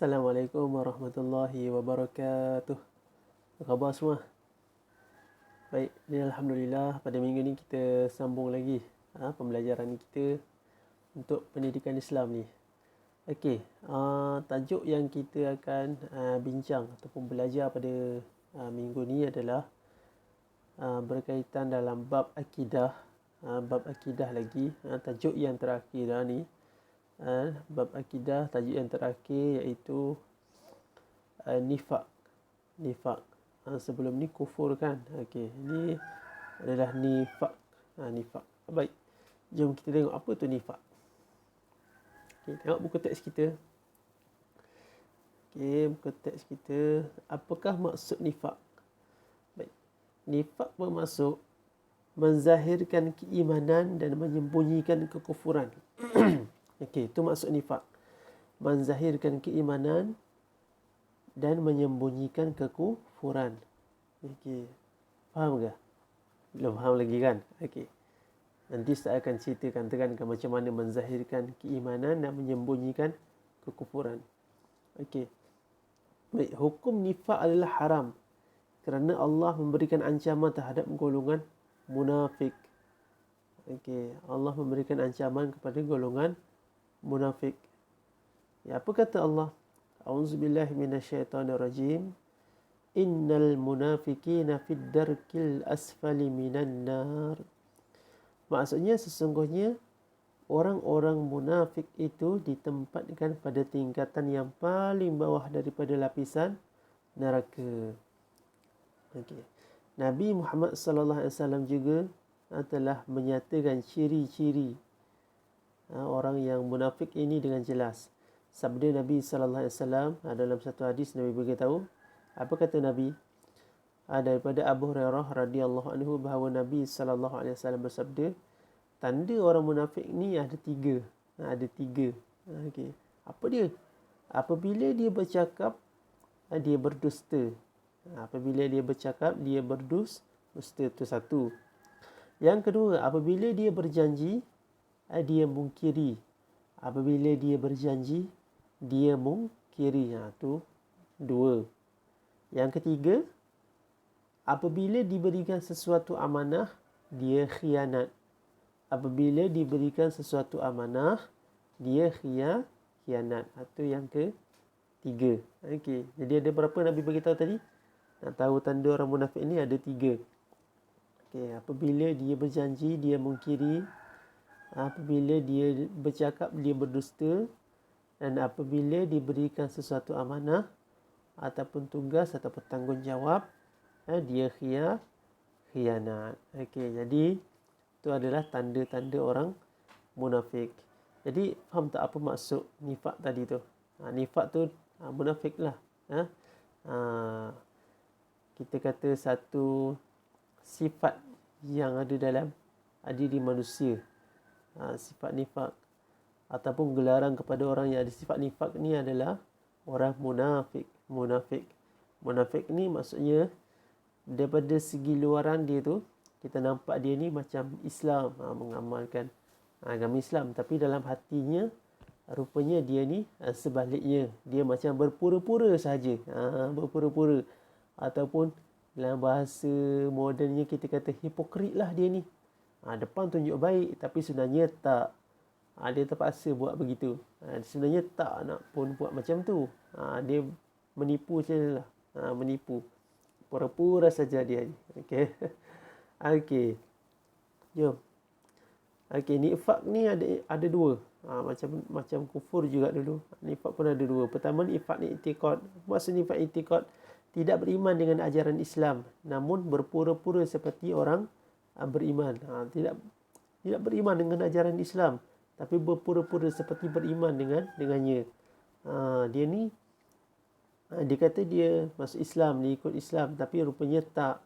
Assalamualaikum warahmatullahi wabarakatuh. Apa khabar semua? Baik, ni Alhamdulillah pada minggu ni kita sambung lagi pembelajaran kita untuk pendidikan Islam ni. Okey, tajuk yang kita akan bincang ataupun belajar pada minggu ni adalah berkaitan dalam bab akidah. Bab akidah lagi, tajuk yang terakhir ni. Bab akidah, tajuk yang terakhir iaitu nifak. Sebelum ni kufur kan. Okey, ini adalah nifak. Nifak. Baik. Jom kita tengok apa tu nifak. Okey, tengok buku teks kita. Okey, buku teks kita. Apakah maksud nifak? Baik. Nifak bermaksud menzahirkan keimanan dan menyembunyikan kekufuran. Okey, itu maksud nifak. Menzahirkan keimanan dan menyembunyikan kekufuran. Okey. Faham ke? Belum faham lagi kan? Okey. Nanti saya akan ceritakan, tekankan macam mana menzahirkan keimanan dan menyembunyikan kekufuran. Okey. Baik, hukum nifak adalah haram kerana Allah memberikan ancaman terhadap golongan munafik. Okey, Allah memberikan ancaman kepada golongan munafik. Ya, apa kata Allah? A'udzubillahi minasyaitonirrajim. Innal munafiqina fid darkil asfali minan nar. Maksudnya sesungguhnya orang-orang munafik itu ditempatkan pada tingkatan yang paling bawah daripada lapisan neraka. Okey. Nabi Muhammad sallallahu alaihi wasallam juga telah menyatakan ciri-ciri orang yang munafik ini dengan jelas. Sabda Nabi sallallahu alaihi wasallam dalam satu hadis, Nabi beritahu, apa kata Nabi? Daripada Abu Hurairah radhiyallahu anhu bahawa Nabi sallallahu alaihi wasallam bersabda, tanda orang munafik ni ada tiga. Ada tiga. Okey. Apa dia? Apabila dia bercakap, dia berdusta. Apabila dia bercakap, dia berdusta. Itu satu. Yang kedua, apabila dia berjanji, dia mungkiri. Apabila dia berjanji, dia mungkiri. Itu dua. Yang ketiga, apabila diberikan sesuatu amanah, dia khianat. Apabila diberikan sesuatu amanah, dia khianat. Itu yang ketiga. Okey. Jadi ada berapa Nabi beritahu tadi? Nak tahu tanda orang munafik ni ada tiga. Okey, apabila dia berjanji, dia mungkiri. Apabila dia bercakap, dia berdusta. Dan apabila diberikan sesuatu amanah ataupun tugas ataupun tanggungjawab, dia khianat. Okey, jadi itu adalah tanda-tanda orang munafik. Jadi faham tak apa maksud nifak tadi tu? Nifak tu munafik lah. Kita kata satu sifat yang ada dalam diri manusia. Sifat nifak ataupun gelaran kepada orang yang ada sifat nifak ni adalah orang munafik. Munafik ni maksudnya daripada segi luaran dia tu kita nampak dia ni macam Islam, mengamalkan agama Islam, tapi dalam hatinya rupanya dia ni sebaliknya, dia macam berpura-pura saja. Berpura-pura, ataupun dalam bahasa modennya kita kata hipokrit lah dia ni. Depan tunjuk baik tapi sebenarnya tak. Dia terpaksa buat begitu. Sebenarnya tak nak pun buat macam tu. Dia menipu saja lah. Menipu. Pura-pura saja dia ni. Okey. Okey. Jom. Okey, nifak ni ada dua. Macam kufur juga dulu. Nifak pun ada dua. Pertama, nifak ni i'tiqad. Maksud nifak i'tiqad, tidak beriman dengan ajaran Islam, namun berpura-pura seperti orang beriman. Tidak beriman dengan ajaran Islam, tapi berpura-pura seperti beriman dengannya. Dia ni dia kata dia masuk Islam, dia ikut Islam, tapi rupanya tak.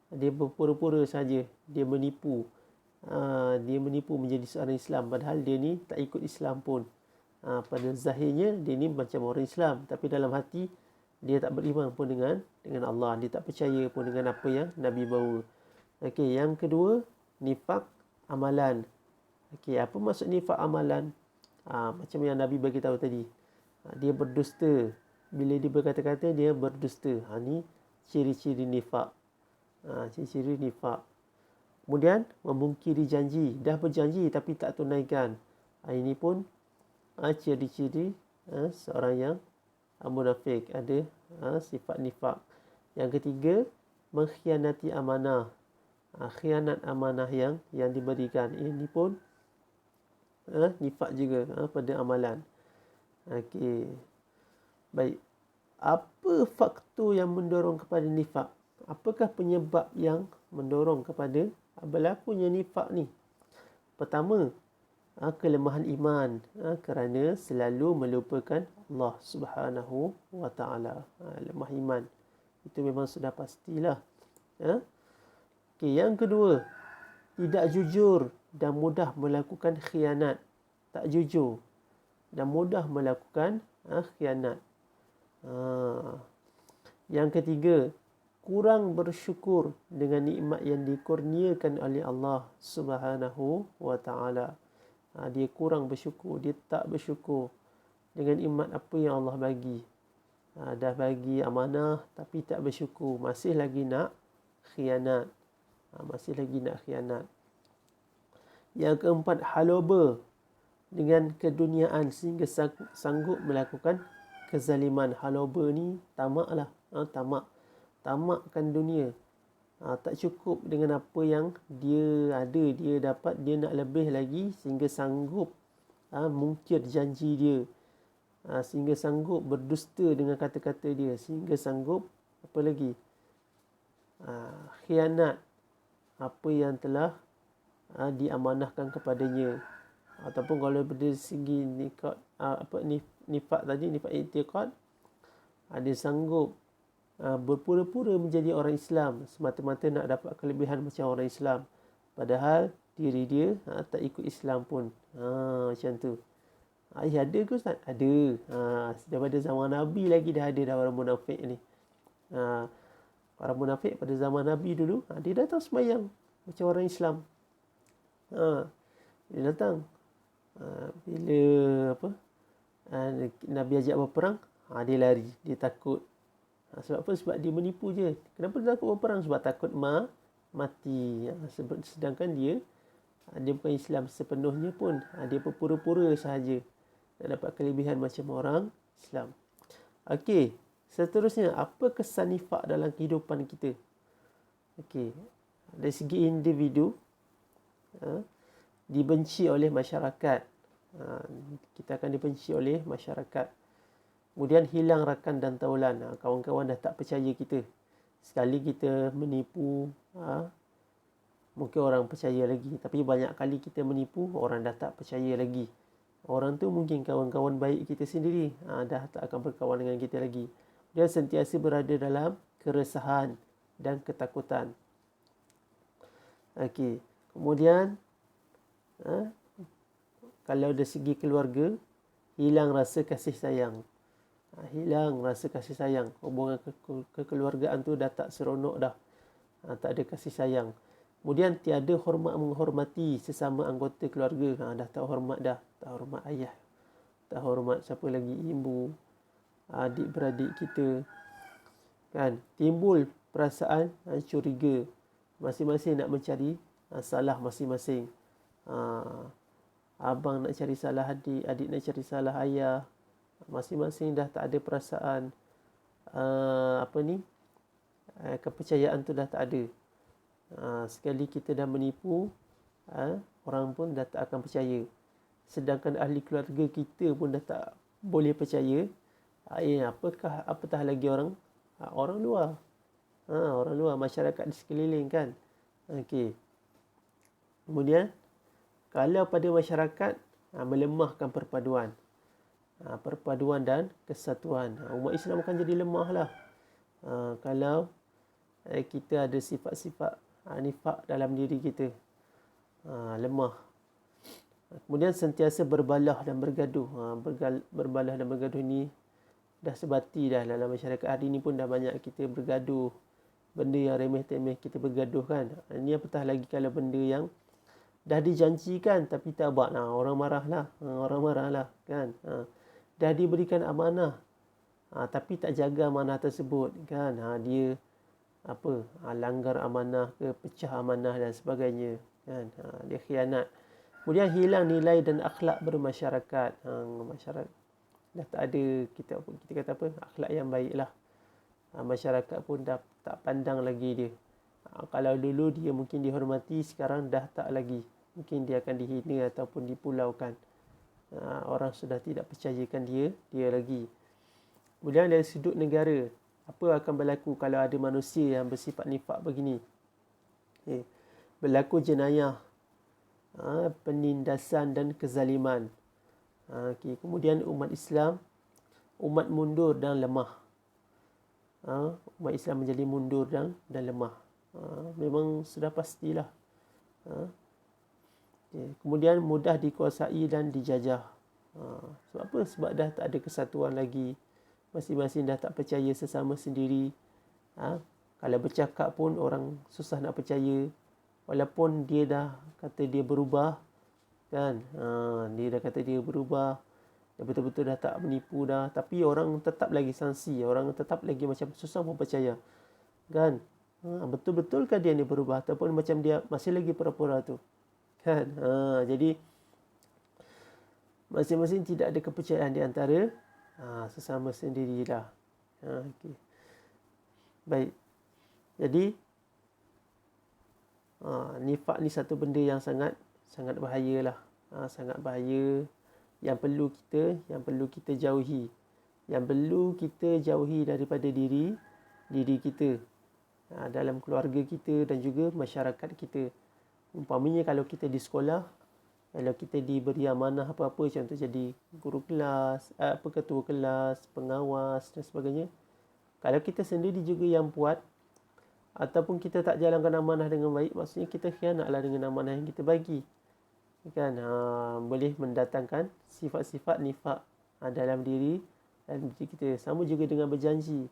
Dia berpura-pura saja. Dia menipu. Dia menipu menjadi seorang Islam, padahal dia ni tak ikut Islam pun. Pada zahirnya dia ni macam orang Islam, tapi dalam hati dia tak beriman pun dengan Allah. Dia tak percaya pun dengan apa yang Nabi bawa. Okey, yang kedua, nifak amalan. Okey, apa maksud nifak amalan? Macam yang Nabi bagi tahu tadi. Dia berdusta. Bila dia berkata-kata, dia berdusta. Ni ciri-ciri nifak. Ciri-ciri nifak. Kemudian memungkiri janji. Dah berjanji tapi tak tunaikan. Ini pun ciri-ciri seorang yang munafik. Ada sifat nifak. Yang ketiga, mengkhianati amanah. Khianat amanah yang diberikan. Ini pun nifak juga pada amalan. Okey. Baik. Apa faktor yang mendorong kepada nifak? Apakah penyebab yang mendorong kepada berlakunya nifak ni? Pertama, kelemahan iman, kerana selalu melupakan Allah Subhanahu wa taala. Lemah iman. Itu memang sudah pastilah. Okey, yang kedua, tidak jujur dan mudah melakukan khianat. Tak jujur dan mudah melakukan khianat. Yang ketiga, kurang bersyukur dengan nikmat yang dikurniakan oleh Allah Subhanahu wa taala. Dia kurang bersyukur, dia tak bersyukur dengan nikmat apa yang Allah bagi. Dah bagi amanah tapi tak bersyukur, masih lagi nak khianat. Yang keempat, haloba dengan keduniaan sehingga sanggup melakukan kezaliman. Haloba ni tamak lah. Tamakkan dunia. Tak cukup dengan apa yang dia ada, dia dapat, dia nak lebih lagi sehingga sanggup mungkir janji dia. Sehingga sanggup berdusta dengan kata-kata dia. Sehingga sanggup apa lagi? Khianat apa yang telah diamanahkan kepadanya. Ataupun kalau dari segi nifak tadi, nifak i'tiqad, ada sanggup berpura-pura menjadi orang Islam semata-mata nak dapat kelebihan macam orang Islam, padahal diri dia tak ikut Islam pun. Macam tu. Ada ke Ustaz? Ada. Daripada zaman Nabi lagi dah ada dah orang munafik ni. Orang munafik pada zaman Nabi dulu, dia datang sembahyang macam orang Islam. Dia datang bila Nabi ajak berperang, dia lari, dia takut. Sebab apa? Sebab dia menipu je. Kenapa dia takut berperang? Sebab takut mati. Sedangkan dia bukan Islam sepenuhnya pun. Dia berpura-pura sahaja nak dapat kelebihan macam orang Islam. Okey, seterusnya, apa kesan nifak dalam kehidupan kita? Okey, dari segi individu, dibenci oleh masyarakat. Kita akan dibenci oleh masyarakat. Kemudian hilang rakan dan taulan. Kawan-kawan dah tak percaya kita. Sekali kita menipu, mungkin orang percaya lagi. Tapi banyak kali kita menipu, orang dah tak percaya lagi. Orang tu mungkin kawan-kawan baik kita sendiri, dah tak akan berkawan dengan kita lagi. Dia sentiasa berada dalam keresahan dan ketakutan. Okey. Kemudian kalau dari segi keluarga, hilang rasa kasih sayang. Hilang rasa kasih sayang. Hubungan kekeluargaan tu dah tak seronok dah. Tak ada kasih sayang. Kemudian tiada hormat menghormati sesama anggota keluarga. Dah tak hormat dah. Tak hormat ayah. Tak hormat siapa lagi? Ibu. Adik-beradik kita. Kan? Timbul perasaan curiga. Masing-masing nak mencari salah masing-masing. Abang nak cari salah adik. Adik nak cari salah ayah. Masing-masing dah tak ada perasaan kepercayaan tu dah tak ada. Sekali kita dah menipu, orang pun dah tak akan percaya. Sedangkan ahli keluarga kita pun dah tak boleh percaya. Apatah lagi orang luar. Orang luar, masyarakat di sekeliling kan. Okey. Kemudian, kalau pada masyarakat melemahkan perpaduan. Perpaduan dan kesatuan. Umat Islam akan jadi lemah lah. Kalau kita ada sifat-sifat nifak dalam diri kita. Lemah. Kemudian sentiasa berbalah dan bergaduh. Berbalah dan bergaduh ni dah sebati dah dalam masyarakat. Hari ni pun dah banyak kita bergaduh. Benda yang remeh-temeh kita bergaduh kan. Ini apatah lagi kalau benda yang dah dijanjikan tapi tak buat. Orang marah lah. Orang marah lah kan. Dah diberikan amanah. tapi tak jaga amanah tersebut kan, dia langgar amanah ke, pecah amanah dan sebagainya kan, dia khianat. Kemudian hilang nilai dan akhlak bermasyarakat. Masyarakat dah tak ada, kita kata akhlak yang baik lah. Masyarakat pun dah tak pandang lagi dia. Kalau dulu dia mungkin dihormati, sekarang dah tak lagi. Mungkin dia akan dihina ataupun dipulaukan. Orang sudah tidak percayakan dia lagi. Kemudian dari sudut negara, apa akan berlaku kalau ada manusia yang bersifat nifak begini? Berlaku jenayah, penindasan dan kezaliman. Kemudian umat Islam, umat mundur dan lemah. Umat Islam menjadi mundur dan lemah. Memang sudah pastilah. Kemudian mudah dikuasai dan dijajah. Sebab apa? Sebab dah tak ada kesatuan lagi. Masing-masing dah tak percaya sesama sendiri. Kalau bercakap pun orang susah nak percaya. Walaupun dia dah kata dia berubah, kan? Dia dah kata dia berubah, dia betul-betul dah tak menipu dah, tapi orang tetap lagi sangsi, orang tetap lagi macam susah mau percaya, kan? Betul-betulkah dia ni berubah ataupun macam dia masih lagi pura-pura tu, kan? Jadi masing-masing tidak ada kepercayaan di antara sesama sendirilah. Okay. Baik. Jadi nifak ni satu benda yang sangat bahayalah. Sangat bahaya yang perlu kita jauhi. Yang perlu kita jauhi daripada diri kita, dalam keluarga kita dan juga masyarakat kita. Umpamanya kalau kita di sekolah, kalau kita diberi amanah apa-apa, contoh jadi guru kelas, ketua kelas, pengawas dan sebagainya. Kalau kita sendiri juga yang buat ataupun kita tak jalankan amanah dengan baik, maksudnya kita khianatlah dengan amanah yang kita bagi. Kan? Boleh mendatangkan sifat-sifat nifak dalam diri kita. Sama juga dengan berjanji.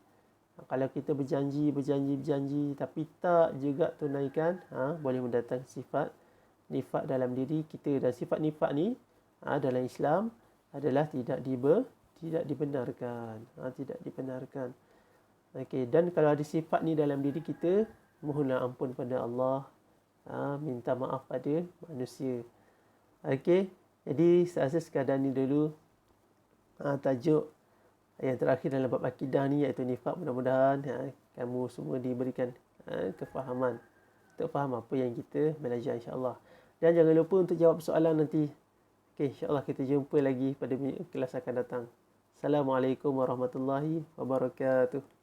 Kalau kita berjanji tapi tak juga tunaikan, boleh mendatangkan sifat nifak dalam diri kita. Dan sifat nifak ni dalam Islam adalah tidak dibenarkan. Tidak dibenarkan. Okey, dan kalau ada sifat ni dalam diri kita, mohonlah ampun pada Allah, minta maaf pada manusia. Okey, jadi saya rasa sekadar ni dulu tajuk yang terakhir dalam bab akidah ni, iaitu nifak. Mudah-mudahan kamu semua diberikan kefahaman untuk faham apa yang kita belajar, insya-Allah. Dan jangan lupa untuk jawab soalan nanti. Okey, insya-Allah kita jumpa lagi pada kelas akan datang. Assalamualaikum warahmatullahi wabarakatuh.